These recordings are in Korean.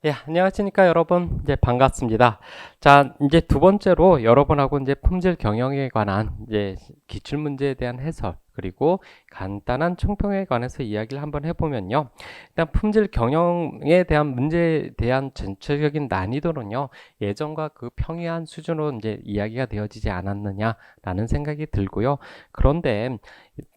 예, 안녕하십니까, 여러분. 이제 반갑습니다. 자, 이제 두 번째로 여러분하고 이제 품질 경영에 관한 이제 기출 문제에 대한 해설, 그리고 간단한 총평에 관해서 이야기를 한번 해보면요. 일단 품질 경영에 대한 문제에 대한 전체적인 난이도는요, 예전과 그 평이한 수준으로 이제 이야기가 되어지지 않았느냐라는 생각이 들고요. 그런데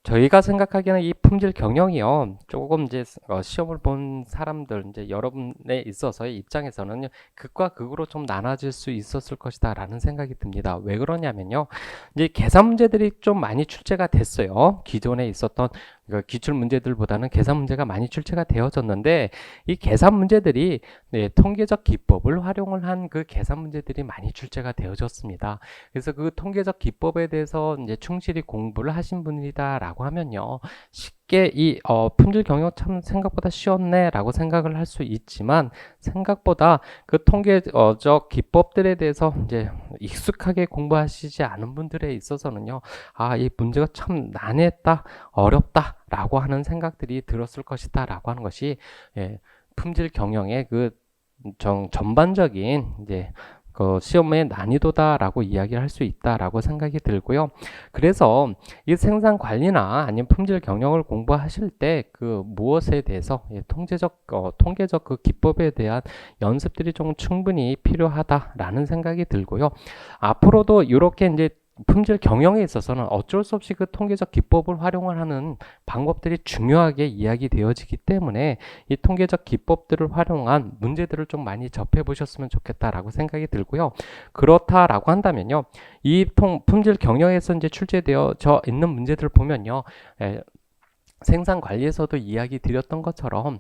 저희가 생각하기에는 이 품질 경영이요, 조금 이제 시험을 본 사람들, 이제 여러분에 있어서의 입장에서는 극과 극으로 좀 나눠질 수 있었을 것이다라는 생각이 듭니다. 왜 그러냐면요, 이제 계산 문제들이 좀 많이 출제가 됐어요. 기존에 있었던 그 기출 문제들보다는 계산 문제가 많이 출제가 되어졌는데, 이 계산 문제들이 통계적 기법을 활용을 한 그 계산 문제들이 많이 출제가 되어졌습니다. 그래서 그 통계적 기법에 대해서 이제 충실히 공부를 하신 분이다라고 하면요, 쉽게 이 품질 경영 참 생각보다 쉬웠네라고 생각을 할 수 있지만, 생각보다 그 통계적 기법들에 대해서 이제 익숙하게 공부하시지 않은 분들에 있어서는요, 이 문제가 참 난해했다, 어렵다라고 하는 생각들이 들었을 것이다라고 하는 것이, 품질 경영의 그 전반적인 이제 그 시험의 난이도다라고 이야기를 할 수 있다라고 생각이 들고요. 그래서 이 생산 관리나 아니면 품질 경영을 공부하실 때 그 무엇에 대해서 통계적 그 기법에 대한 연습들이 좀 충분히 필요하다라는 생각이 들고요. 앞으로도 이렇게 이제 품질 경영에 있어서는 어쩔 수 없이 그 통계적 기법을 활용을 하는 방법들이 중요하게 이야기되어지기 때문에 이 통계적 기법들을 활용한 문제들을 좀 많이 접해 보셨으면 좋겠다라고 생각이 들고요. 그렇다라고 한다면요, 이 품질 경영에서 이제 출제되어져 있는 문제들을 보면요, 생산 관리에서도 이야기 드렸던 것처럼,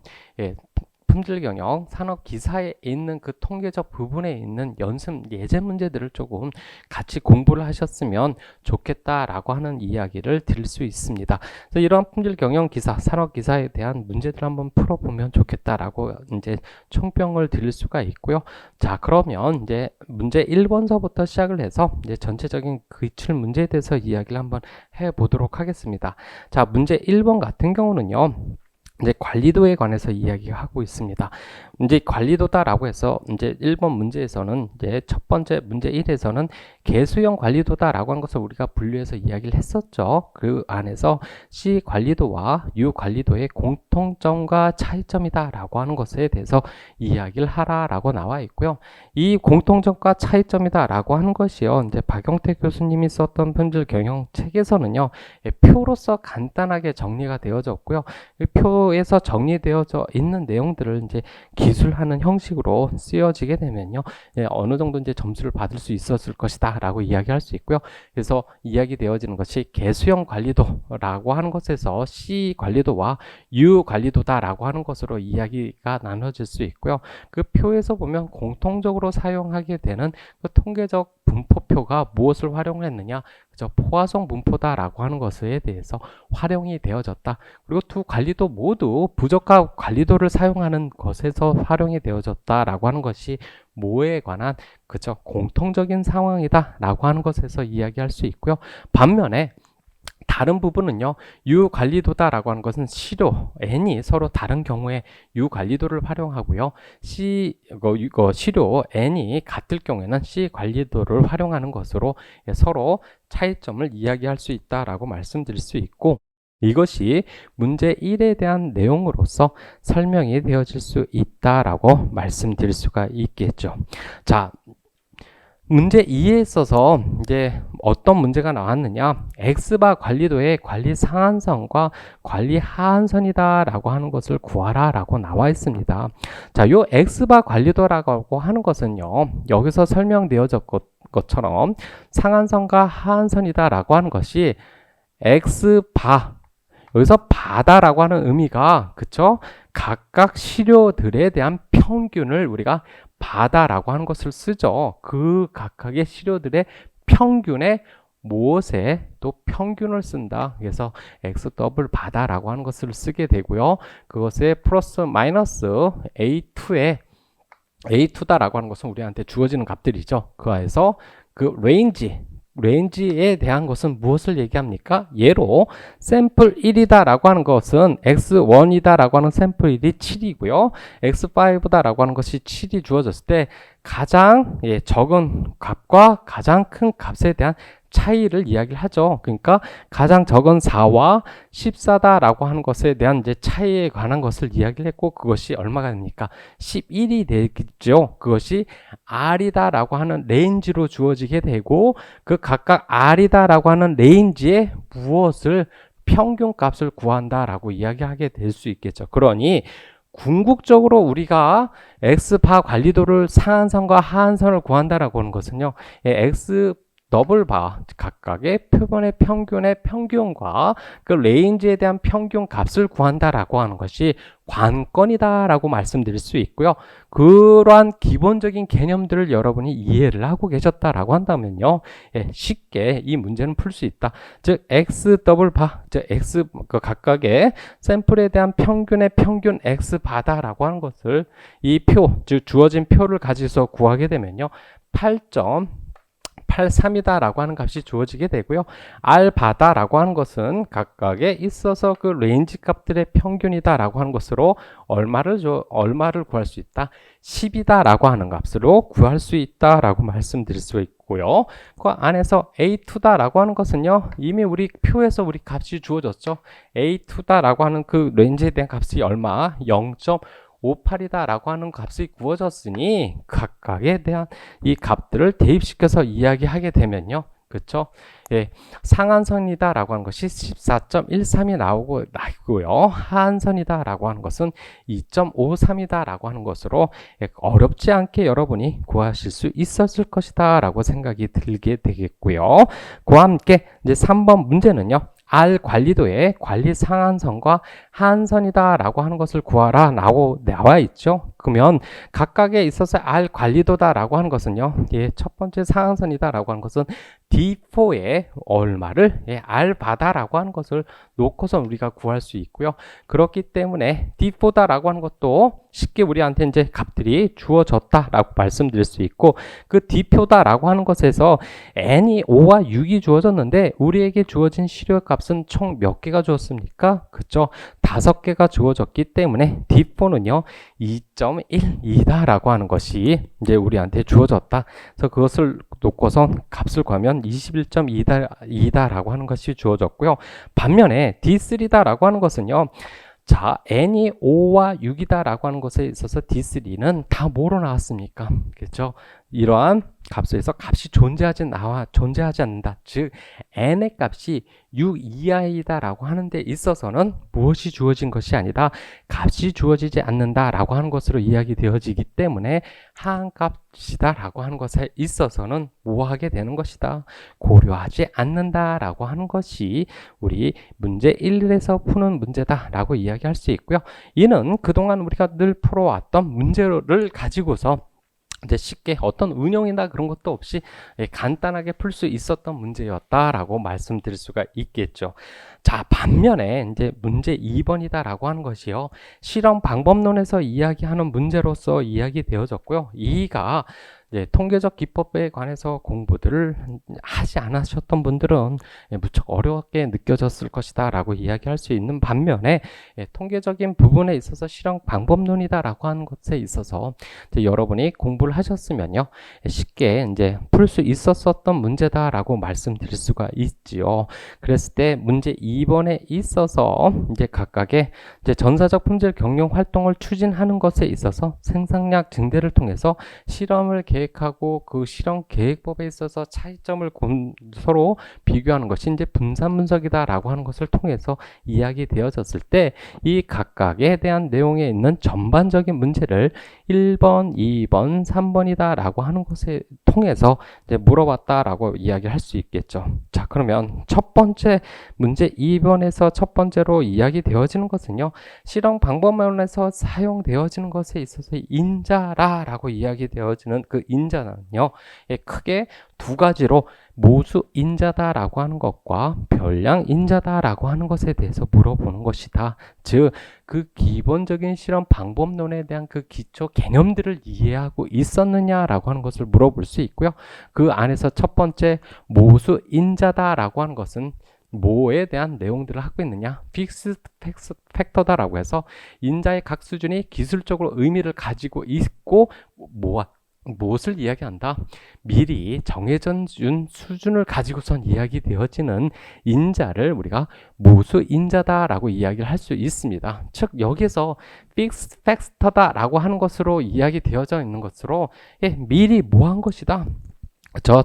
품질 경영, 산업 기사에 있는 그 통계적 부분에 있는 연습 예제 문제들을 조금 같이 공부를 하셨으면 좋겠다라고 하는 이야기를 드릴 수 있습니다. 그래서 이러한 품질 경영 기사, 산업 기사에 대한 문제들 한번 풀어보면 좋겠다라고 이제 총평을 드릴 수가 있고요. 자, 그러면 이제 문제 1번서부터 시작을 해서 이제 전체적인 기출 문제에 대해서 이야기를 한번 해보도록 하겠습니다. 자, 문제 1번 같은 경우는요, 이제 관리도에 관해서 이야기하고 있습니다. 이제 관리도다라고 해서 이제 1번 문제에서는 이제 첫 번째 문제 1에서는 개수형 관리도다라고 하는 것을 우리가 분류해서 이야기를 했었죠. 그 안에서 C 관리도와 U 관리도의 공통점과 차이점이다라고 하는 것에 대해서 이야기를 하라라고 나와 있고요. 이 공통점과 차이점이다라고 하는 것이요, 이제 박영태 교수님이 썼던 품질 경영 책에서는요, 표로서 간단하게 정리가 되어졌고요. 이 표에서 정리되어져 있는 내용들을 이제 기술하는 형식으로 쓰여지게 되면요, 어느 정도 이제 점수를 받을 수 있었을 것이다라고 이야기할 수 있고요. 그래서 이야기되어지는 것이 개수형 관리도라고 하는 것에서 C 관리도와 U 관리도다라고 하는 것으로 이야기가 나눠질 수 있고요. 그 표에서 보면 공통적으로 사용하게 되는 그 통계적 분포표가 무엇을 활용했느냐, 그저 포화성 분포다라고 하는 것에 대해서 활용이 되어졌다. 그리고 두 관리도 모두 부적합 관리도를 사용하는 것에서 활용이 되어졌다라고 하는 것이 뭐에 관한 그저 공통적인 상황이다라고 하는 것에서 이야기할 수 있고요. 반면에 다른 부분은요, U 관리도다라고 하는 것은 시료 N이 서로 다른 경우에 U 관리도를 활용하고요, 시료 N이 같을 경우에는 C 관리도를 활용하는 것으로 서로 차이점을 이야기할 수 있다라고 말씀드릴 수 있고, 이것이 문제 1에 대한 내용으로서 설명이 되어질 수 있다라고 말씀드릴 수가 있겠죠. 자, 문제 2에 있어서 이제 어떤 문제가 나왔느냐, X바 관리도의 관리 상한선과 관리 하한선이다라고 하는 것을 구하라라고 나와 있습니다. 자, 요 X바 관리도라고 하는 것은요, 여기서 설명되어졌 것처럼 상한선과 하한선이다라고 하는 것이 X바, 여기서 바다라고 하는 의미가, 그쵸? 각각 시료들에 대한 평균을 우리가 바다라고 하는 것을 쓰죠. 그 각각의 시료들의 평균에 무엇에 또 평균을 쓴다. 그래서 x 더블 바다라고 하는 것을 쓰게 되고요. 그것에 플러스 마이너스 A2다라고 하는 것은 우리한테 주어지는 값들이죠. 그 안에서 그 레인지, 레인지에 대한 것은 무엇을 얘기합니까? 예로 샘플 1이다 라고 하는 것은 x1이다 라고 하는 샘플 1이 7이고요. x5다 라고 하는 것이 7이 주어졌을 때 가장 적은 값과 가장 큰 값에 대한 차이를 이야기를 하죠. 그러니까 가장 적은 4와 14다 라고 하는 것에 대한 이제 차이에 관한 것을 이야기를 했고, 그것이 얼마가 됩니까? 11이 되겠죠. 그것이 R이다 라고 하는 레인지로 주어지게 되고, 그 각각 R이다 라고 하는 레인지에 무엇을 평균 값을 구한다 라고 이야기하게 될 수 있겠죠. 그러니 궁극적으로 우리가 X바 관리도를 상한선과 하한선을 구한다라고 하는 것은요, X 더블 바 각각의 표본의 평균의 평균과 그 레인지에 대한 평균 값을 구한다라고 하는 것이 관건이다라고 말씀드릴 수 있고요. 그러한 기본적인 개념들을 여러분이 이해를 하고 계셨다라고 한다면요, 쉽게 이 문제는 풀 수 있다. 즉 x 더블 바, 즉 x 그 각각의 샘플에 대한 평균의 평균 x 바다라고 하는 것을 이 표, 즉 주어진 표를 가지고서 구하게 되면요, 8.83이다 라고 하는 값이 주어지게 되고요. R 바다 라고 하는 것은 각각에 있어서 그 레인지 값들의 평균이다 라고 하는 것으로 얼마를 구할 수 있다? 10이다 라고 하는 값으로 구할 수 있다 라고 말씀드릴 수 있고요. 그 안에서 A2다 라고 하는 것은요, 이미 우리 표에서 우리 값이 주어졌죠. A2다 라고 하는 그 레인지에 대한 값이 얼마? 0.58이다 라고 하는 값이 구워졌으니 각각에 대한 이 값들을 대입시켜서 이야기하게 되면요, 그렇죠? 상한선이다 라고 하는 것이 14.13이 나오고요. 하한선이다 라고 하는 것은 2.53이다 라고 하는 것으로 어렵지 않게 여러분이 구하실 수 있었을 것이다 라고 생각이 들게 되겠고요. 그와 함께 이제 3번 문제는요, R 관리도의 관리 상한선과 하한선이다 라고 하는 것을 구하라 라고 나와 있죠. 그러면 각각에 있어서 R 관리도다 라고 하는 것은요, 첫 번째 상한선이다 라고 하는 것은 D4에 얼마를 R 바다 라고 하는 것을 놓고서 우리가 구할 수 있고요. 그렇기 때문에 D4다 라고 하는 것도 쉽게 우리한테 이제 값들이 주어졌다 라고 말씀드릴 수 있고, 그 D표다 라고 하는 것에서 N이 5와 6이 주어졌는데 우리에게 주어진 시료 값은 총 몇 개가 주었습니까? 그쵸? 5개가 주어졌기 때문에 D4는요 2.12다 라고 하는 것이 이제 우리한테 주어졌다. 그래서 그것을 놓고서 값을 구하면 21.2다 라고 하는 것이 주어졌고요. 반면에 D3다 라고 하는 것은요, 자, n이 5와 6이다 라고 하는 것에 있어서 D3는 다 뭐로 나왔습니까? 그렇죠? 이러한 값에서 값이 존재하지 않는다. 즉 n의 값이 6 이하이다 라고 하는 데 있어서는 무엇이 주어진 것이 아니다, 값이 주어지지 않는다 라고 하는 것으로 이야기되어지기 때문에 하한값이다 라고 하는 것에 있어서는 뭐하게 되는 것이다, 고려하지 않는다 라고 하는 것이 우리 문제 1에서 푸는 문제다 라고 이야기할 수 있고요. 이는 그동안 우리가 늘 풀어왔던 문제를 가지고서 이제 쉽게 어떤 운영이나 그런 것도 없이 간단하게 풀 수 있었던 문제였다라고 말씀드릴 수가 있겠죠. 자, 반면에 이제 문제 2번이다 라고 하는 것이요, 실험 방법론에서 이야기하는 문제로서 이야기되어졌고요. 이가 이제 통계적 기법에 관해서 공부들을 하지 않으셨던 분들은 무척 어렵게 느껴졌을 것이다 라고 이야기할 수 있는 반면에, 통계적인 부분에 있어서 실험 방법론이다 라고 하는 것에 있어서 이제 여러분이 공부를 하셨으면요, 쉽게 이제 풀 수 있었던 문제다 라고 말씀드릴 수가 있지요. 그랬을 때 문제 2번에 있어서 이제 각각의 이제 전사적 품질 경영 활동을 추진하는 것에 있어서 생산량 증대를 통해서 실험을 계획하고 그 실험 계획법에 있어서 차이점을 서로 비교하는 것이 이제 분산 분석이다 라고 하는 것을 통해서 이야기되어졌을 때, 이 각각에 대한 내용에 있는 전반적인 문제를 1번, 2번, 3번이다 라고 하는 것에 통해서 이제 물어봤다 라고 이야기할 수 있겠죠. 자, 그러면 첫 번째 문제 2번에서 첫 번째로 이야기되어지는 것은요, 실험 방법론에서 사용되어지는 것에 있어서 인자라 라고 이야기되어지는 그 인자는요, 크게 두 가지로 모수인자다라고 하는 것과 별량인자다라고 하는 것에 대해서 물어보는 것이다. 즉, 그 기본적인 실험 방법론에 대한 그 기초 개념들을 이해하고 있었느냐라고 하는 것을 물어볼 수 있고요. 그 안에서 첫 번째 모수인자다라고 하는 것은 뭐에 대한 내용들을 하고 있느냐? 픽스 팩터다라고 해서 인자의 각 수준이 기술적으로 의미를 가지고 있고 무엇을 이야기한다? 미리 정해진 수준을 가지고선 이야기되어지는 인자를 우리가 모수인자다라고 이야기를 할 수 있습니다. 즉 여기서 픽스 팩터다라고 하는 것으로 이야기되어져 있는 것으로 미리 뭐한 것이다?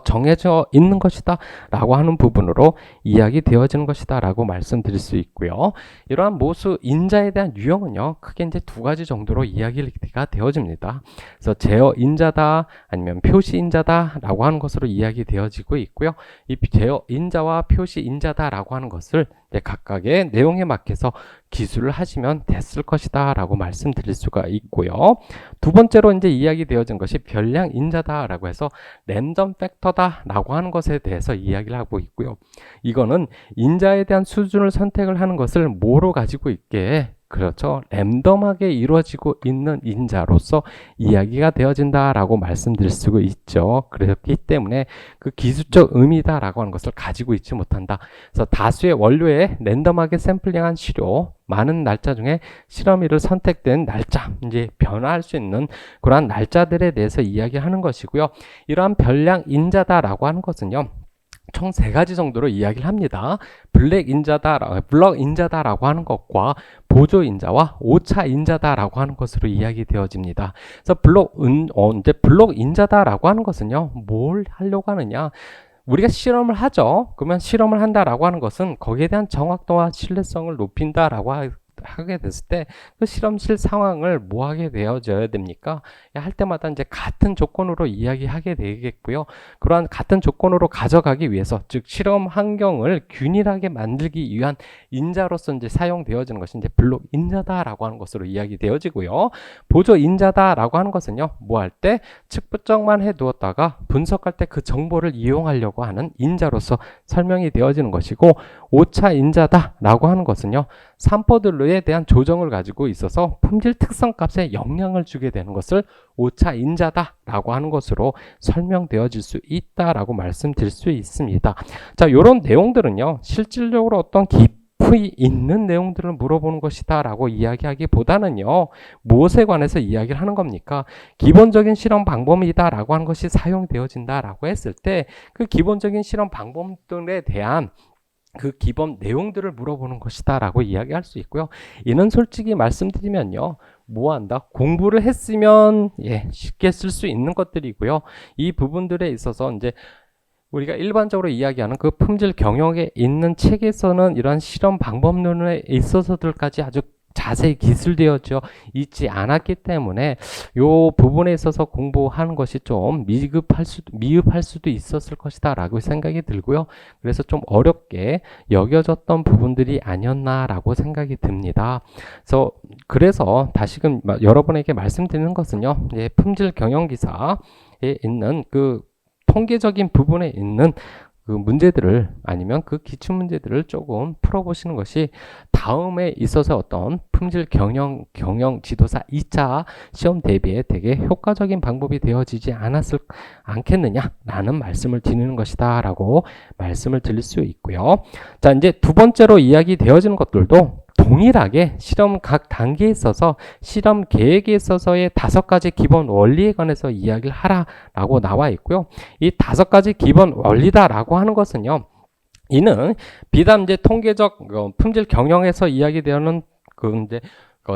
정해져 있는 것이다 라고 하는 부분으로 이야기되어지는 것이다 라고 말씀드릴 수 있고요. 이러한 모수 인자에 대한 유형은요, 크게 이제 두 가지 정도로 이야기가 되어집니다. 그래서 제어 인자다 아니면 표시 인자다 라고 하는 것으로 이야기되어지고 있고요. 이 제어 인자와 표시 인자다 라고 하는 것을 각각의 내용에 맞게서 기술을 하시면 됐을 것이다 라고 말씀드릴 수가 있고요. 두 번째로 이제 이야기되어진 것이 별량 인자다 라고 해서 랜덤 팩터다 라고 하는 것에 대해서 이야기를 하고 있고요. 이거는 인자에 대한 수준을 선택을 하는 것을 뭐로 가지고 있게, 그렇죠, 랜덤하게 이루어지고 있는 인자로서 이야기가 되어진다라고 말씀드릴 수가 있죠. 그렇기 때문에 그 기술적 의미다라고 하는 것을 가지고 있지 못한다. 그래서 다수의 원료에 랜덤하게 샘플링한 시료, 많은 날짜 중에 실험일을 선택된 날짜, 이제 변화할 수 있는 그러한 날짜들에 대해서 이야기하는 것이고요. 이러한 별량 인자다라고 하는 것은요, 총 세 가지 정도로 이야기를 합니다. 블럭 인자다라고 하는 것과 보조 인자와 오차 인자다라고 하는 것으로 이야기되어집니다. 그래서 블럭 인자다라고 하는 것은요, 뭘 하려고 하느냐? 우리가 실험을 하죠. 그러면 실험을 한다라고 하는 것은 거기에 대한 정확도와 신뢰성을 높인다라고 하게 됐을 때 그 실험실 상황을 뭐 하게 되어져야 됩니까? 할 때마다 이제 같은 조건으로 이야기하게 되겠고요. 그러한 같은 조건으로 가져가기 위해서, 즉 실험 환경을 균일하게 만들기 위한 인자로서 이제 사용되어지는 것이 이제 블록 인자다라고 하는 것으로 이야기되어지고요. 보조 인자다라고 하는 것은요, 뭐 할 때 측부정만 해두었다가 분석할 때 그 정보를 이용하려고 하는 인자로서 설명이 되어지는 것이고, 오차 인자다라고 하는 것은요, 산포들에 대한 조정을 가지고 있어서 품질 특성 값에 영향을 주게 되는 것을 오차 인자다라고 하는 것으로 설명되어질 수 있다라고 말씀드릴 수 있습니다. 자, 이런 내용들은요, 실질적으로 어떤 깊이 있는 내용들을 물어보는 것이다 라고 이야기하기보다는요, 무엇에 관해서 이야기를 하는 겁니까? 기본적인 실험 방법이다 라고 하는 것이 사용되어진다 라고 했을 때 그 기본적인 실험 방법들에 대한 그 기본 내용들을 물어보는 것이다 라고 이야기할 수 있고요. 이는 솔직히 말씀드리면요, 뭐한다? 공부를 했으면 쉽게 쓸 수 있는 것들이고요. 이 부분들에 있어서 이제 우리가 일반적으로 이야기하는 그 품질 경영에 있는 책에서는 이러한 실험 방법론에 있어서들까지 아주 자세히 기술되어져 있지 않았기 때문에 이 부분에 있어서 공부하는 것이 좀 미흡할 수도 있었을 것이다 라고 생각이 들고요. 그래서 좀 어렵게 여겨졌던 부분들이 아니었나라고 생각이 듭니다. 그래서 다시금 여러분에게 말씀드리는 것은요, 품질 경영 기사에 있는 그 통계적인 부분에 있는 그 문제들을, 아니면 그 기출 문제들을 조금 풀어보시는 것이 다음에 있어서 어떤 품질 경영 지도사 2차 시험 대비에 되게 효과적인 방법이 되어지지 않겠느냐라는 말씀을 드리는 것이다 라고 말씀을 드릴 수 있고요. 자, 이제 두 번째로 이야기 되어지는 것들도 동일하게 실험 각 단계에 있어서 실험 계획에 있어서의 5가지 기본 원리에 관해서 이야기를 하라라고 나와 있고요. 이 5가지 기본 원리다라고 하는 것은요, 이는 비단 이제 통계적 품질 경영에서 이야기되는 이제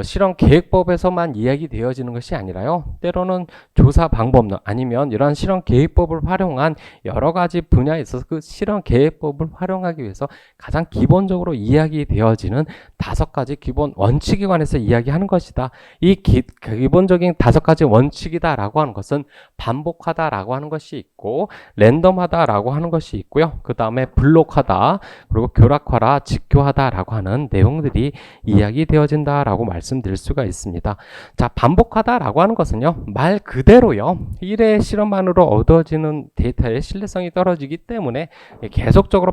실험 계획법에서만 이야기되어지는 것이 아니라요, 때로는 조사 방법론 아니면 이러한 실험 계획법을 활용한 여러 가지 분야에 있어서 그 실험 계획법을 활용하기 위해서 가장 기본적으로 이야기되어지는 5가지 기본 원칙에 관해서 이야기하는 것이다. 이 기본적인 5가지 원칙이다라고 하는 것은 반복하다라고 하는 것이 있고, 랜덤하다라고 하는 것이 있고요. 그 다음에 블록하다, 그리고 교락화라 직교하다라고 하는 내용들이 이야기되어진다라고 말씀드릴 수가 있습니다. 자, 반복하다라고 하는 것은요, 말 그대로요, 1회 실험만으로 얻어지는 데이터의 신뢰성이 떨어지기 때문에 계속적으로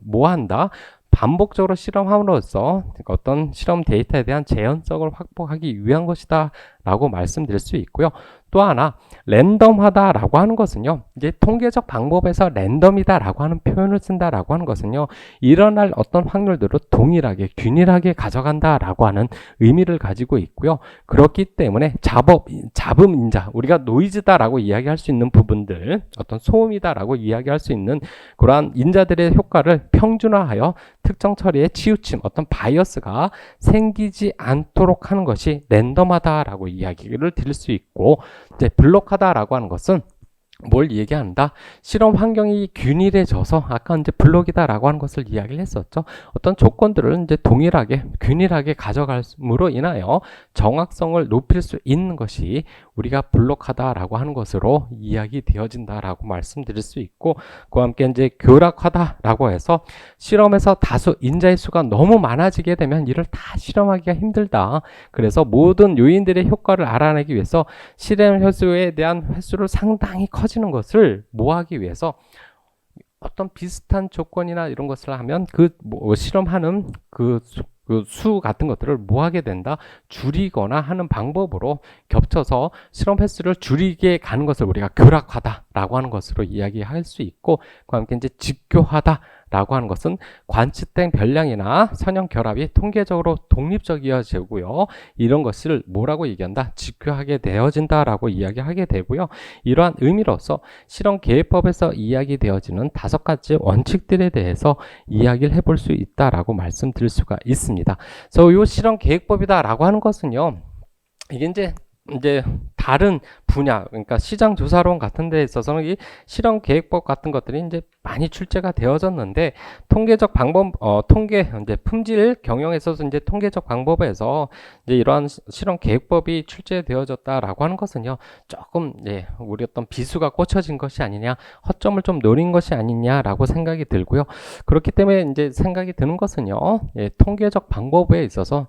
뭐 한다? 반복적으로 실험함으로써 어떤 실험 데이터에 대한 재현성을 확보하기 위한 것이다 라고 말씀드릴 수 있고요. 또 하나, 랜덤하다라고 하는 것은요, 이제 통계적 방법에서 랜덤이다라고 하는 표현을 쓴다라고 하는 것은요, 일어날 어떤 확률들을 동일하게 균일하게 가져간다라고 하는 의미를 가지고 있고요. 그렇기 때문에 잡음 인자, 우리가 노이즈다라고 이야기할 수 있는 부분들, 어떤 소음이다라고 이야기할 수 있는 그러한 인자들의 효과를 평준화하여 특정 처리에 치우침, 어떤 바이어스가 생기지 않도록 하는 것이 랜덤하다라고 이야기를 드릴 수 있고, 이제 블록하다라고 하는 것은 뭘 얘기한다? 실험 환경이 균일해져서 아까 이제 블록이다라고 하는 것을 이야기를 했었죠. 어떤 조건들을 이제 동일하게 균일하게 가져감으로 인하여 정확성을 높일 수 있는 것이 우리가 블록하다라고 하는 것으로 이야기되어진다라고 말씀드릴 수 있고, 그와 함께 이제 교락하다라고 해서 실험에서 다수 인자의 수가 너무 많아지게 되면 이를 다 실험하기가 힘들다. 그래서 모든 요인들의 효과를 알아내기 위해서 실험 횟수에 대한 횟수를 상당히 커지는 것을 모하기 위해서 어떤 비슷한 조건이나 이런 것을 하면 실험하는 그 수 같은 것들을 뭐 하게 된다? 줄이거나 하는 방법으로 겹쳐서 실험 횟수를 줄이게 가는 것을 우리가 교락하다라고 하는 것으로 이야기할 수 있고, 그와 함께 이제 직교하다라고 하는 것은 관측된 별량이나 선형 결합이 통계적으로 독립적이어지고요. 이런 것을 뭐라고 얘기한다? 직교하게 되어진다라고 이야기하게 되고요. 이러한 의미로서 실험 계획법에서 이야기되어지는 5가지 원칙들에 대해서 이야기를 해볼 수 있다라고 말씀드릴 수가 있습니다. 그래서 이 실험 계획법이다라고 하는 것은요, 이게 이제 다른 분야, 그러니까 시장 조사론 같은 데에 있어서는 이 실험 계획법 같은 것들이 이제 많이 출제가 되어졌는데, 통계적 방법, 이제 품질 경영에 있어서 이제 통계적 방법에서 이제 이러한 실험 계획법이 출제되어졌다라고 하는 것은요, 조금 우리 어떤 비수가 꽂혀진 것이 아니냐, 허점을 좀 노린 것이 아니냐라고 생각이 들고요. 그렇기 때문에 이제 생각이 드는 것은요, 통계적 방법에 있어서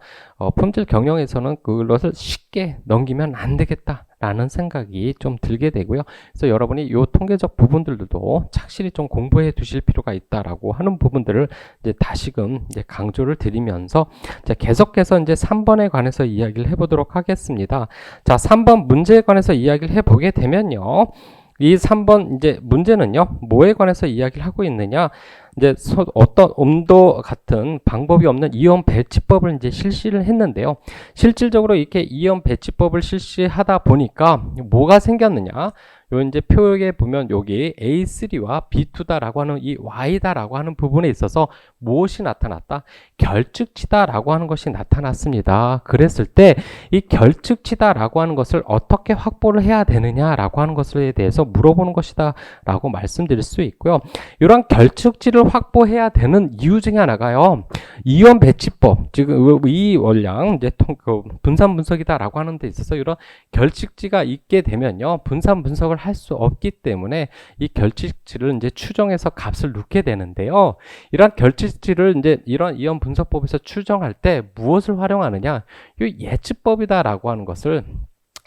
품질 경영에서는 그것을 쉽게 넘기면 안 되겠다라는 생각이 좀 들게 되고요. 그래서 여러분이 이 통계적 부분들도 착실히 좀 공부해 두실 필요가 있다라고 하는 부분들을 이제 다시금 이제 강조를 드리면서 계속해서 이제 3번에 관해서 이야기를 해보도록 하겠습니다. 자, 3번 문제에 관해서 이야기를 해보게 되면요, 이 3번 이제 문제는요, 뭐에 관해서 이야기를 하고 있느냐? 이제 어떤 온도 같은 방법이 없는 이온 배치법을 이제 실시를 했는데요. 실질적으로 이렇게 이온 배치법을 실시하다 보니까 뭐가 생겼느냐? 요 이제 표에 보면 여기 A3와 B2다라고 하는 이 Y다라고 하는 부분에 있어서 무엇이 나타났다? 결측치다라고 하는 것이 나타났습니다. 그랬을 때 이 결측치다라고 하는 것을 어떻게 확보를 해야 되느냐라고 하는 것에 대해서 물어보는 것이다라고 말씀드릴 수 있고요. 이런 결측치를 확보해야 되는 이유 중에 하나가요, 이온 배치법, 지금 이 원량 이제 분산 분석이다라고 하는 데 있어서 이런 결측치가 있게 되면요, 분산 분석을 할 수 없기 때문에 이 결측치를 이제 추정해서 값을 넣게 되는데요. 이런 결측치를 이제 이런 이온 분석법에서 추정할 때 무엇을 활용하느냐? 이 예측법이다라고 하는 것을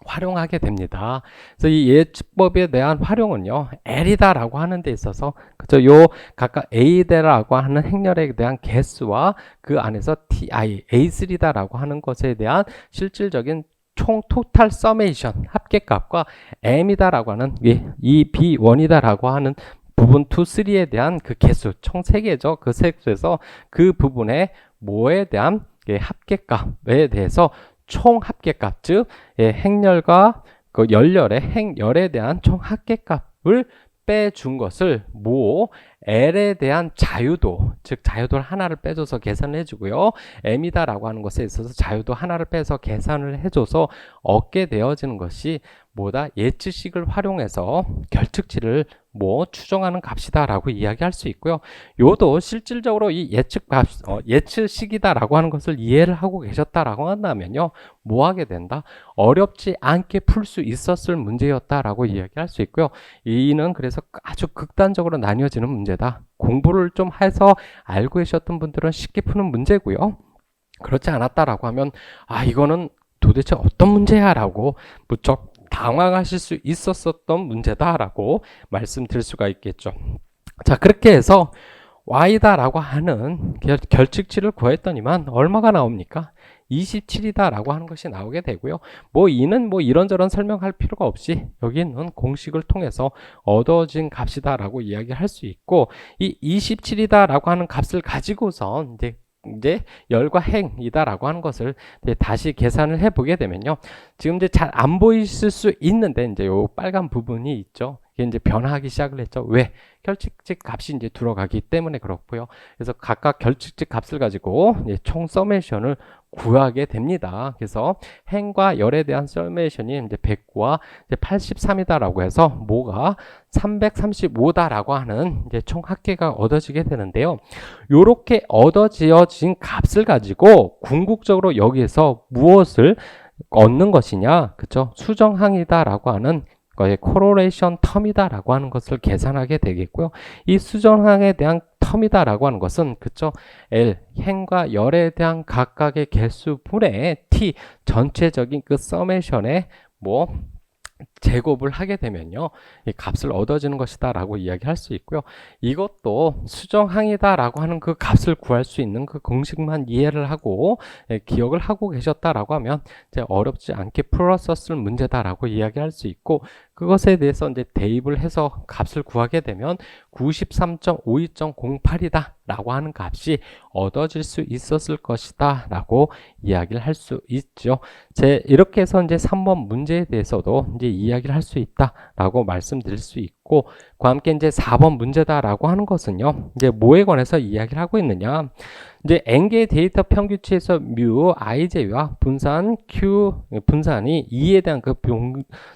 활용하게 됩니다. 그래서 이 예측법에 대한 활용은요, L이다라고 하는 데 있어서 그죠? 요 각각 A대라고 하는 행렬에 대한 개수와 그 안에서 A3다라고 하는 것에 대한 실질적인 총 토탈 서메이션 합계값과 M이다라고 하는 이 B1이다라고 하는 부분 2, 3에 대한 그 개수 총 3개죠. 그 세수에서 그 부분의 뭐에 대한 합계값에 대해서 총 합계값, 즉 행렬과 그 열렬의 행열에 대한 총 합계값을 빼준 것을 L에 대한 자유도, 즉 자유도를 하나를 빼줘서 계산을 해주고요. M이다라고 하는 것에 있어서 자유도 하나를 빼서 계산을 해줘서 얻게 되어지는 것이 뭐다? 예측식을 활용해서 결측치를 추정하는 값이다라고 이야기할 수 있고요. 요도 실질적으로 이 예측식이다라고 하는 것을 이해를 하고 계셨다라고 한다면요, 뭐 하게 된다? 어렵지 않게 풀 수 있었을 문제였다라고 이야기할 수 있고요. 이는 그래서 아주 극단적으로 나뉘어지는 문제다. 공부를 좀 해서 알고 계셨던 분들은 쉽게 푸는 문제고요. 그렇지 않았다라고 하면 이거는 도대체 어떤 문제야? 라고 무척 당황하실 수 있었던 문제다라고 말씀드릴 수가 있겠죠. 자, 그렇게 해서 y다라고 하는 결칙치를 구했더니만 얼마가 나옵니까? 27이다라고 하는 것이 나오게 되고요. 이는 이런저런 설명할 필요가 없이 여기 있는 공식을 통해서 얻어진 값이다라고 이야기할 수 있고, 이 27이다라고 하는 값을 가지고선 이제 열과 행이다라고 하는 것을 이제 다시 계산을 해보게 되면요. 지금 이제 잘 안 보이실 수 있는데 이제 요 빨간 부분이 있죠. 이게 이제 변화하기 시작을 했죠. 왜? 결칙직 값이 이제 들어가기 때문에 그렇고요. 그래서 각각 결칙직 값을 가지고 이제 총 서메이션을 구하게 됩니다. 그래서 행과 열에 대한 서메이션이 이제 109와 이제 83이다라고 해서 뭐가 335다라고 하는 이제 총 합계가 얻어지게 되는데요. 요렇게 얻어지어진 값을 가지고 궁극적으로 여기에서 무엇을 얻는 것이냐? 그쵸? 수정항이다라고 하는 거의 코로레이션 텀이다라고 하는 것을 계산하게 되겠고요. 이 수정항에 대한 텀이다라고 하는 것은 그쵸? L, 행과 열에 대한 각각의 개수분의 T 전체적인 그 서메이션의 제곱을 하게 되면요, 이 값을 얻어지는 것이다 라고 이야기할 수 있고요. 이것도 수정항이다 라고 하는 그 값을 구할 수 있는 그 공식만 이해를 하고 기억을 하고 계셨다라고 하면 이제 어렵지 않게 풀었었을 문제다 라고 이야기할 수 있고, 그것에 대해서 이제 대입을 해서 값을 구하게 되면 93.52.08이다 라고 하는 값이 얻어질 수 있었을 것이다 라고 이야기를 할 수 있죠. 이렇게 해서 이제 3번 문제에 대해서도 이제 이야기를 할 수 있다 라고 말씀드릴 수 있고, 그와 함께 이제 4번 문제다 라고 하는 것은요, 이제 뭐에 관해서 이야기를 하고 있느냐, 이제 n개의 데이터 평균치에서 뮤 ij와 분산 q 분산이 2에 대한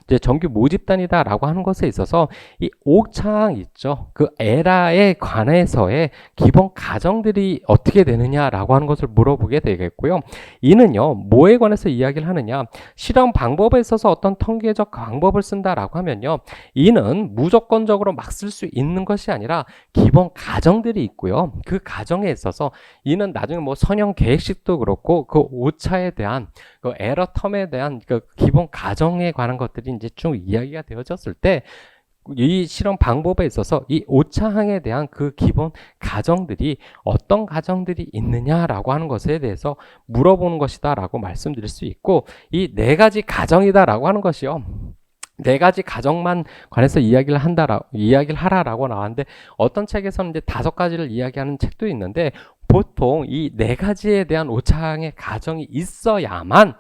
이제 정규 모집단이다라고 하는 것에 있어서 이 옥차항 있죠. 그 에라에 관해서의 기본 가정들이 어떻게 되느냐라고 하는 것을 물어보게 되겠고요. 이는요, 뭐에 관해서 이야기를 하느냐, 실험 방법에 있어서 어떤 통계적 방법을 쓴다라고 하면요, 이는 무조건적으로 막 쓸 수 있는 것이 아니라 기본 가정들이 있고요. 그 가정에 있어서 이는 나중에 선형 계획식도 그렇고 그 오차에 대한 그 에러 텀에 대한 그 기본 가정에 관한 것들이 이제 쭉 이야기가 되어졌을 때, 이 실험 방법에 있어서 이 오차항에 대한 그 기본 가정들이 어떤 가정들이 있느냐라고 하는 것에 대해서 물어보는 것이다 라고 말씀드릴 수 있고, 이 네 가지 가정이다 라고 하는 것이요, 네 가지 가정만 관해서 이야기를 하라라고 나왔는데, 어떤 책에서는 이제 5가지를 이야기하는 책도 있는데, 보통 이 네 가지에 대한 오차항의 가정이 있어야만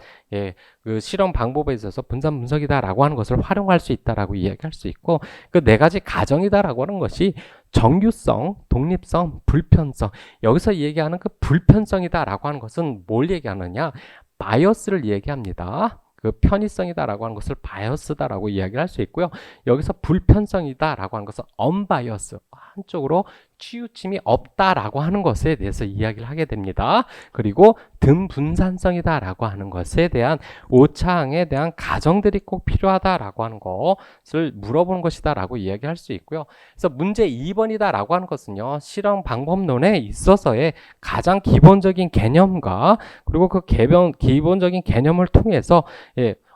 그 실험 방법에 있어서 분산 분석이다라고 하는 것을 활용할 수 있다라고 이야기할 수 있고, 그 네 가지 가정이다라고 하는 것이 정규성, 독립성, 불편성. 여기서 얘기하는 그 불편성이다라고 하는 것은 뭘 얘기하느냐? 바이어스를 얘기합니다. 그 편의성이다라고 하는 것을 바이어스다라고 이야기를 할 수 있고요. 여기서 불편성이다라고 하는 것은 언바이어스, 한쪽으로 치우침이 없다라고 하는 것에 대해서 이야기를 하게 됩니다. 그리고 등분산성이다라고 하는 것에 대한 오차항에 대한 가정들이 꼭 필요하다라고 하는 것을 물어보는 것이다라고 이야기할 수 있고요. 그래서 문제 2번이다라고 하는 것은요, 실험 방법론에 있어서의 가장 기본적인 개념과 그리고 그 기본적인 개념을 통해서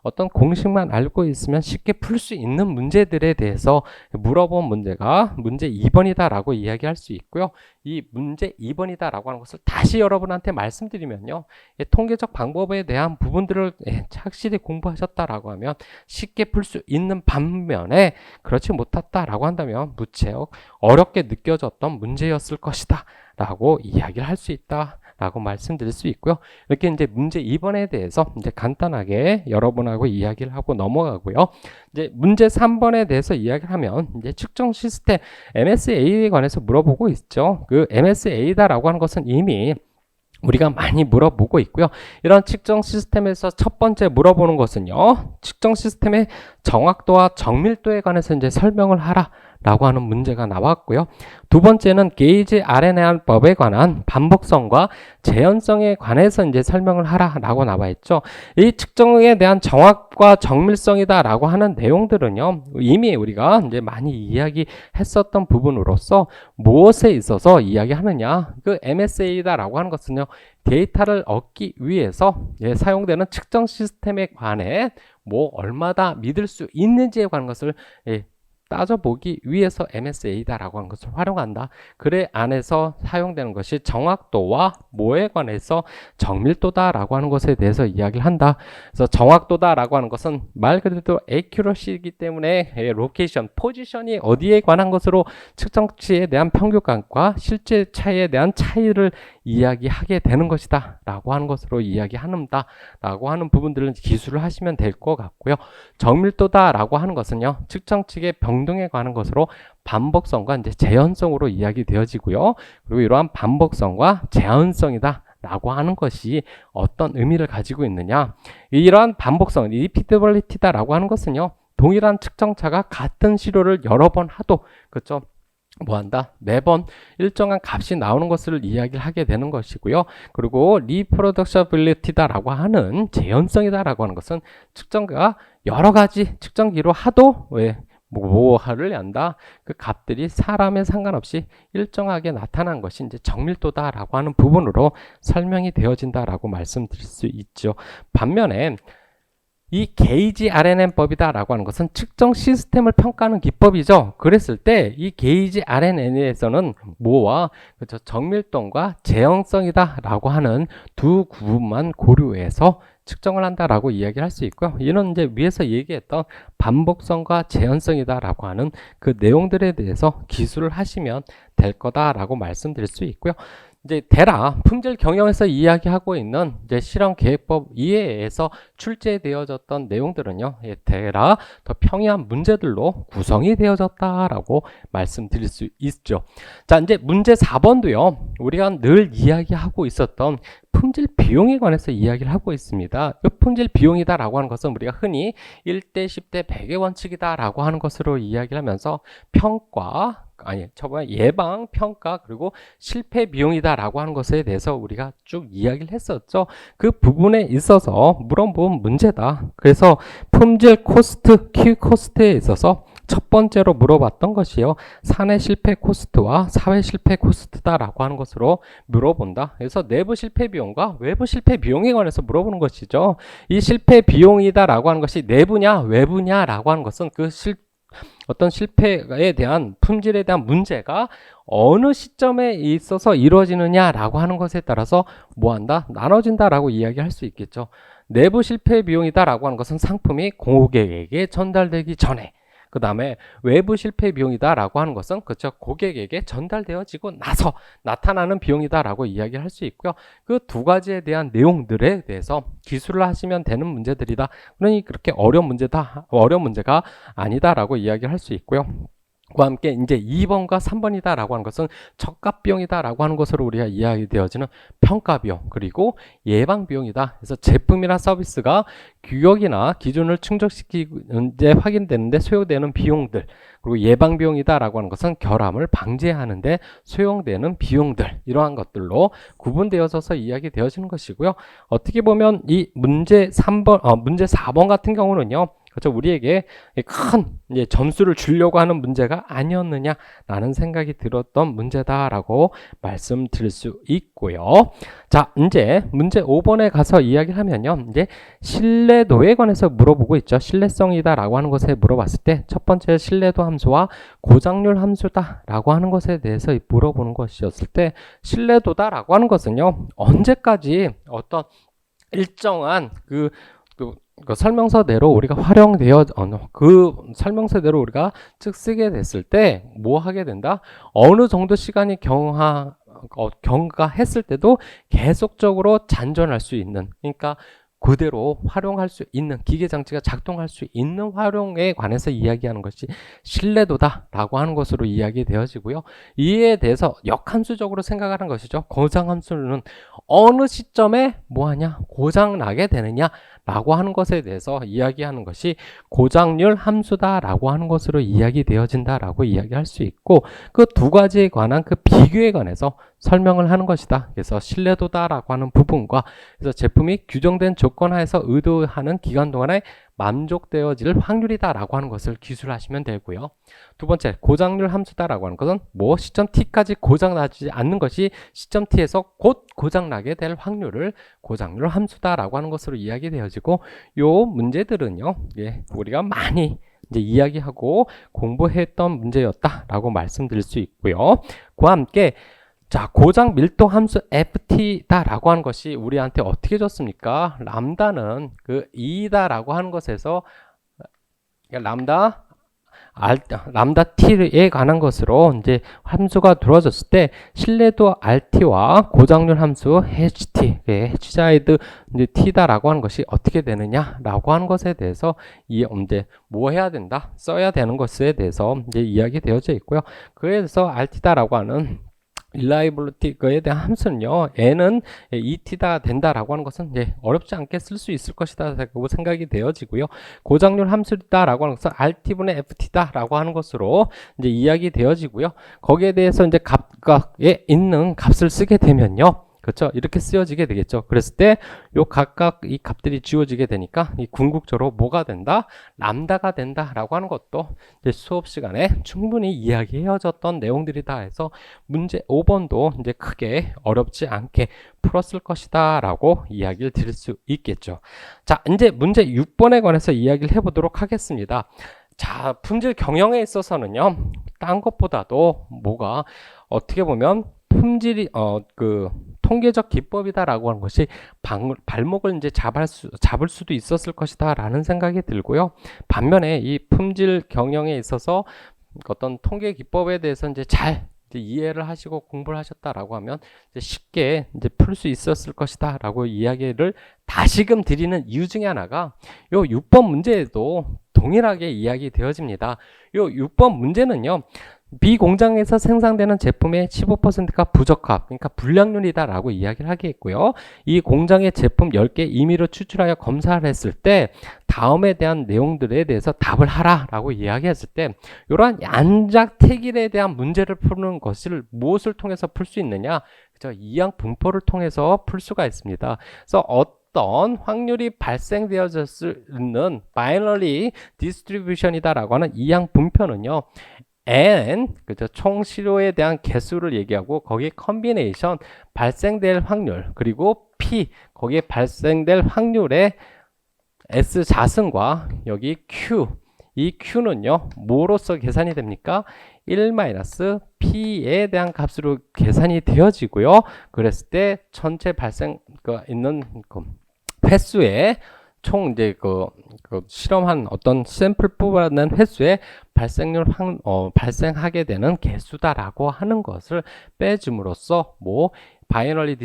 어떤 공식만 알고 있으면 쉽게 풀 수 있는 문제들에 대해서 물어본 문제가 문제 2번이다라고 이야기할 수 있고요. 이 문제 2번이다라고 하는 것을 다시 여러분한테 말씀드리면요, 통계적 방법에 대한 부분들을 확실히 공부하셨다라고 하면 쉽게 풀 수 있는 반면에, 그렇지 못했다라고 한다면 무척 어렵게 느껴졌던 문제였을 것이다 라고 이야기를 할 수 있다 라고 말씀드릴 수 있고요. 이렇게 이제 문제 2번에 대해서 이제 간단하게 여러분하고 이야기를 하고 넘어가고요. 이제 문제 3번에 대해서 이야기를 하면 이제 측정 시스템 MSA에 관해서 물어보고 있죠. 그 MSA다라고 하는 것은 이미 우리가 많이 물어보고 있고요. 이런 측정 시스템에서 첫 번째 물어보는 것은요, 측정 시스템의 정확도와 정밀도에 관해서 이제 설명을 하라 라고 하는 문제가 나왔고요. 두 번째는 게이지 RNA법에 관한 반복성과 재현성에 관해서 이제 설명을 하라라고 나와 있죠. 이 측정에 대한 정확과 정밀성이다라고 하는 내용들은요, 이미 우리가 이제 많이 이야기했었던 부분으로서 무엇에 있어서 이야기하느냐, 그 MSA다라고 하는 것은요, 데이터를 얻기 위해서 사용되는 측정 시스템에 관해 뭐 얼마나 믿을 수 있는지에 관한 것을 따져보기 위해서 MSA다라고 하는 것을 활용한다. 그 안에서 사용되는 것이 정확도와 뭐에 관해서 정밀도다라고 하는 것에 대해서 이야기를 한다. 그래서 정확도다라고 하는 것은 말 그대로 accuracy이기 때문에 로케이션, 포지션이 어디에 관한 것으로 측정치에 대한 평균값과 실제 차이에 대한 차이를 이야기하게 되는 것이다 라고 하는 것으로 이야기한다 라고 하는 부분들은 기술을 하시면 될 것 같고요. 정밀도다 라고 하는 것은요, 측정치의 병동에 관한 것으로 반복성과 이제 재현성으로 이야기되어지고요. 그리고 이러한 반복성과 재현성이다 라고 하는 것이 어떤 의미를 가지고 있느냐, 이러한 반복성, repeatability다 라고 하는 것은요, 동일한 측정차가 같은 시료를 여러 번 하도, 그렇죠, 뭐한다? 매번 일정한 값이 나오는 것을 이야기를 하게 되는 것이고요. 그리고 reproducibility다라고 하는 재현성이다라고 하는 것은 측정기가 여러 가지 측정기로 하도 뭐를 한다? 그 값들이 사람에 상관없이 일정하게 나타난 것이 이제 정밀도다라고 하는 부분으로 설명이 되어진다라고 말씀드릴 수 있죠. 반면에 이 게이지 RNN법이다라고 하는 것은 측정 시스템을 평가하는 기법이죠. 그랬을 때 이 게이지 RNN에서는 뭐와 그렇죠, 정밀도과 재현성이다라고 하는 두 구분만 고려해서 측정을 한다라고 이야기를 할 수 있고요. 이는 이제 위에서 얘기했던 반복성과 재현성이다라고 하는 그 내용들에 대해서 기술을 하시면 될 거다라고 말씀드릴 수 있고요. 이제 데라 품질 경영에서 이야기하고 있는 이제 실험 계획법 이해에서 출제되어졌던 내용들은요, 데라 더 평이한 문제들로 구성이 되어졌다라고 말씀드릴 수 있죠. 자, 이제 문제 4번도요, 우리가 늘 이야기하고 있었던 품질 비용에 관해서 이야기를 하고 있습니다. 그 품질 비용이다라고 하는 것은 우리가 흔히 1대 10대 100의 원칙이다라고 하는 것으로 이야기를 하면서 평가, 저번에 예방, 평가, 그리고 실패 비용이다라고 하는 것에 대해서 우리가 쭉 이야기를 했었죠. 그 부분에 있어서 물어본 문제다. 그래서 품질 코스트, 키 코스트에 있어서 첫 번째로 물어봤던 것이요, 사내 실패 코스트와 사회 실패 코스트다라고 하는 것으로 물어본다. 그래서 내부 실패 비용과 외부 실패 비용에 관해서 물어보는 것이죠. 이 실패 비용이다라고 하는 것이 내부냐 외부냐라고 하는 것은 그 어떤 실패에 대한 품질에 대한 문제가 어느 시점에 있어서 이루어지느냐라고 하는 것에 따라서 뭐한다? 나눠진다라고 이야기할 수 있겠죠. 내부 실패 비용이다라고 하는 것은 상품이 고객에게 전달되기 전에, 그 다음에 외부 실패 비용이다라고 하는 것은 그렇죠, 고객에게 전달되어지고 나서 나타나는 비용이다라고 이야기를 할 수 있고요. 그 두 가지에 대한 내용들에 대해서 기술을 하시면 되는 문제들이다. 그러니 그렇게 어려운 문제가 아니다라고 이야기를 할 수 있고요. 그와 함께 이제 2번과 3번이다라고 하는 것은 적합 비용이다라고 하는 것으로 우리가 이야기되어지는 평가 비용, 그리고 예방 비용이다. 그래서 제품이나 서비스가 규격이나 기준을 충족시키고 이제 확인되는데 소요되는 비용들, 그리고 예방 비용이다라고 하는 것은 결함을 방지하는데 소요되는 비용들, 이러한 것들로 구분되어져서 이야기되어지는 것이고요. 어떻게 보면 이 문제 4번 같은 경우는요, 그렇죠, 우리에게 큰 점수를 주려고 하는 문제가 아니었느냐라는 생각이 들었던 문제다라고 말씀드릴 수 있고요. 자, 이제 문제 5번에 가서 이야기를 하면요, 이제 신뢰도에 관해서 물어보고 있죠. 신뢰성이다라고 하는 것에 물어봤을 때 첫 번째 신뢰도 함수와 고장률 함수다라고 하는 것에 대해서 물어보는 것이었을 때, 신뢰도다라고 하는 것은요, 언제까지 어떤 일정한 그 설명서대로 우리가 그 설명서대로 우리가 쓰게 됐을 때 뭐 하게 된다? 어느 정도 시간이 경과했을 때도 계속적으로 잔존할 수 있는, 그러니까 그대로 활용할 수 있는 기계 장치가 작동할 수 있는 활용에 관해서 이야기하는 것이 신뢰도다라고 하는 것으로 이야기되어지고요. 이에 대해서 역함수적으로 생각하는 것이죠. 고장함수는 어느 시점에 뭐하냐? 고장 나게 되느냐라고 하는 것에 대해서 이야기하는 것이 고장률 함수다라고 하는 것으로 이야기되어진다라고 이야기할 수 있고, 그 두 가지에 관한 그 비교에 관해서 설명을 하는 것이다. 그래서 신뢰도다라고 하는 부분과, 그래서 제품이 규정된 조건 하에서 의도하는 기간 동안에 만족되어질 확률이다라고 하는 것을 기술하시면 되고요. 두 번째, 고장률 함수다라고 하는 것은 뭐 시점 t까지 고장나지 않는 것이 시점 t에서 곧 고장나게 될 확률을 고장률 함수다라고 하는 것으로 이야기되어지고, 요 문제들은요, 우리가 많이 이제 이야기하고 공부했던 문제였다라고 말씀드릴 수 있고요. 그와 함께 자, 고장 밀도 함수 ft다라고 하는 것이 우리한테 어떻게 줬습니까? 람다는 그 2다라고 하는 것에서 람다 t에 관한 것으로 이제 함수가 들어졌을 때 신뢰도 rt와 고장률 함수 ht, h자이드 이제 t다라고 하는 것이 어떻게 되느냐라고 하는 것에 대해서 이제 뭐 해야 된다, 써야 되는 것에 대해서 이제 이야기되어져 있고요. 그래서 rt다라고 하는 reliability에 대한 함수는요, n은 2t가 된다라고 하는 것은 어렵지 않게 쓸 수 있을 것이다 라고 생각이 되어지고요. 고장률 함수다라고 하는 것은 rt분의 ft다라고 하는 것으로 이제 이야기 되어지고요. 거기에 대해서 이제 각각에 있는 값을 쓰게 되면요, 그렇죠? 이렇게 쓰여지게 되겠죠. 그랬을 때 요 각각 이 값들이 지워지게 되니까 이 궁극적으로 뭐가 된다? 람다가 된다라고 하는 것도 이제 수업 시간에 충분히 이야기해졌던 내용들이다 해서 문제 5번도 이제 크게 어렵지 않게 풀었을 것이다라고 이야기를 드릴 수 있겠죠. 자, 이제 문제 6번에 관해서 이야기를 해보도록 하겠습니다. 자, 품질 경영에 있어서는요, 딴 것보다도 뭐가 어떻게 보면 품질이 그 통계적 기법이다라고 하는 것이 발목을 이제 잡을 수도 있었을 것이다라는 생각이 들고요. 반면에 이 품질 경영에 있어서 어떤 통계 기법에 대해서 이제 잘 이해를 하시고 공부를 하셨다라고 하면 이제 쉽게 이제 풀 수 있었을 것이다라고 이야기를 다시금 드리는 이유 중에 하나가 요 6번 문제에도 동일하게 이야기되어집니다. 요 6번 문제는요, B 공장에서 생산되는 제품의 15%가 부적합, 그러니까 불량률이다라고 이야기를 하겠고요. 이 공장의 제품 10개 임의로 추출하여 검사를 했을 때 다음에 대한 내용들에 대해서 답을 하라라고 이야기했을 때, 이러한 양자택일에 대한 문제를 푸는 것을 무엇을 통해서 풀 수 있느냐? 그죠? 이항 분포를 통해서 풀 수가 있습니다. 그래서 어떤 확률이 발생되어졌을 있는 바이너리 디스트리뷰션이다라고 하는 이항 분표는요, n, 그죠? 총 시료에 대한 개수를 얘기하고 거기에 컨비네이션 발생될 확률, 그리고 p, 거기에 발생될 확률의 s 자승과 여기 q, 이 q는요 뭐로서 계산이 됩니까? 1-p에 대한 값으로 계산이 되어지고요. 그랬을 때 전체 발생 있는 횟수에 총 이제 그 실험한 어떤 샘플 뽑아낸 횟수에 발생하게 되는 개수다라고 하는 것을 빼줌으로써 뭐 바이너리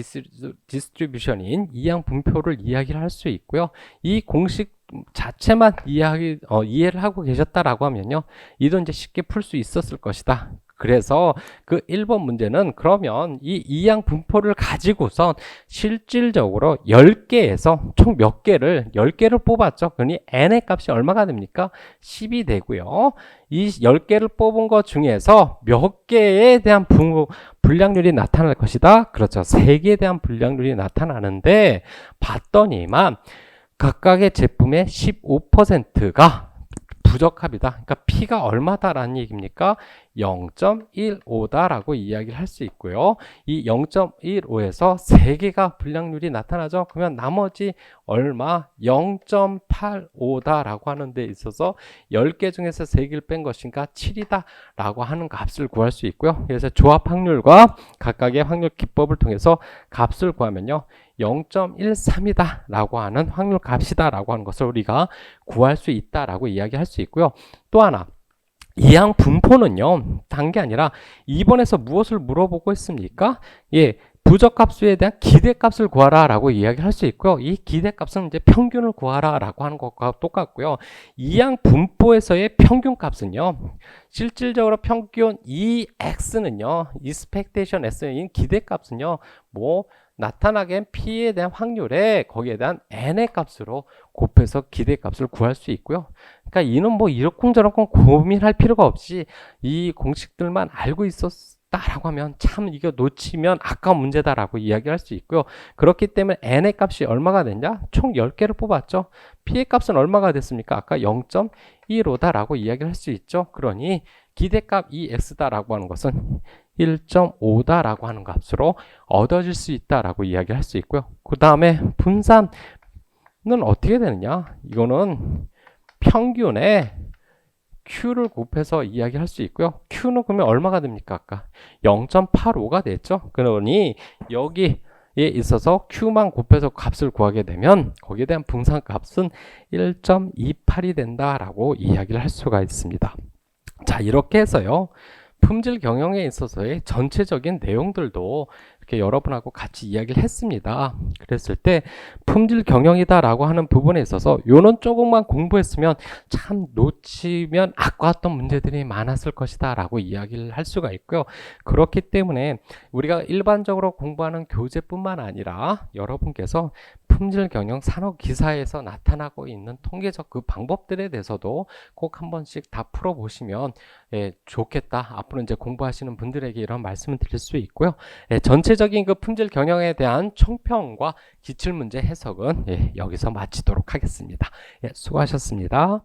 디스트리뷰션인 이항 분표를 이야기를 할 수 있고요. 이 공식 자체만 이해를 하고 계셨다라고 하면요, 이도 이제 쉽게 풀 수 있었을 것이다. 그래서 그 1번 문제는 그러면 이 이항 분포를 가지고선 실질적으로 10개에서 총 몇 개를 10개를 뽑았죠. 그러니 n의 값이 얼마가 됩니까? 10이 되고요. 이 10개를 뽑은 것 중에서 몇 개에 대한 불량률이 나타날 것이다. 그렇죠. 3개에 대한 불량률이 나타나는데 봤더니만 각각의 제품의 15%가 부적합이다. 그러니까 P가 얼마다라는 얘기입니까? 0.15다라고 이야기를 할 수 있고요. 이 0.15에서 3개가 불량률이 나타나죠. 그러면 나머지 얼마? 0.85다라고 하는 데 있어서 10개 중에서 3개를 뺀 것인가? 7이다 라고 하는 값을 구할 수 있고요. 그래서 조합 확률과 각각의 확률 기법을 통해서 값을 구하면요, 0.13이다 라고 하는 확률 값이다 라고 하는 것을 우리가 구할 수 있다 라고 이야기할 수 있고요. 또 하나, 이항 분포는요, 단 게 아니라 2번에서 무엇을 물어보고 있습니까? 부적합수에 대한 기대값을 구하라 라고 이야기할 수 있고요. 이 기대값은 이제 평균을 구하라 라고 하는 것과 똑같고요. 이항 분포에서의 평균값은요, 실질적으로 평균 이 x는요, expectation s인 기대값은요, 뭐 나타나게 p에 대한 확률에 거기에 대한 n의 값으로 곱해서 기대값을 구할 수 있고요. 그러니까 이는 뭐 이러쿵저러쿵 고민할 필요가 없이 이 공식들만 알고 있었다라고 하면 참 이거 놓치면 아까운 문제다라고 이야기할 수 있고요. 그렇기 때문에 n의 값이 얼마가 됐냐? 총 10개를 뽑았죠. p의 값은 얼마가 됐습니까? 아까 0.15다라고 이야기를 할 수 있죠. 그러니 기대값 2x다라고 하는 것은 1.5다라고 하는 값으로 얻어질 수 있다라고 이야기를 할 수 있고요. 그 다음에 분산은 어떻게 되느냐? 이거는 평균에 Q를 곱해서 이야기할 수 있고요. Q는 그러면 얼마가 됩니까? 아까 0.85가 됐죠. 그러니 여기에 있어서 Q만 곱해서 값을 구하게 되면 거기에 대한 분산값은 1.28이 된다라고 이야기를 할 수가 있습니다. 자, 이렇게 해서요, 품질 경영에 있어서의 전체적인 내용들도 이렇게 여러분하고 같이 이야기를 했습니다. 그랬을 때 품질 경영이다라고 하는 부분에 있어서 요는 조금만 공부했으면 참 놓치면 아까웠던 문제들이 많았을 것이다 라고 이야기를 할 수가 있고요. 그렇기 때문에 우리가 일반적으로 공부하는 교재뿐만 아니라 여러분께서 품질 경영 산업 기사에서 나타나고 있는 통계적 그 방법들에 대해서도 꼭 한 번씩 다 풀어보시면 좋겠다. 앞으로 이제 공부하시는 분들에게 이런 말씀을 드릴 수 있고요. 전체적인 그 품질 경영에 대한 총평과 기출문제 해석은 여기서 마치도록 하겠습니다. 수고하셨습니다.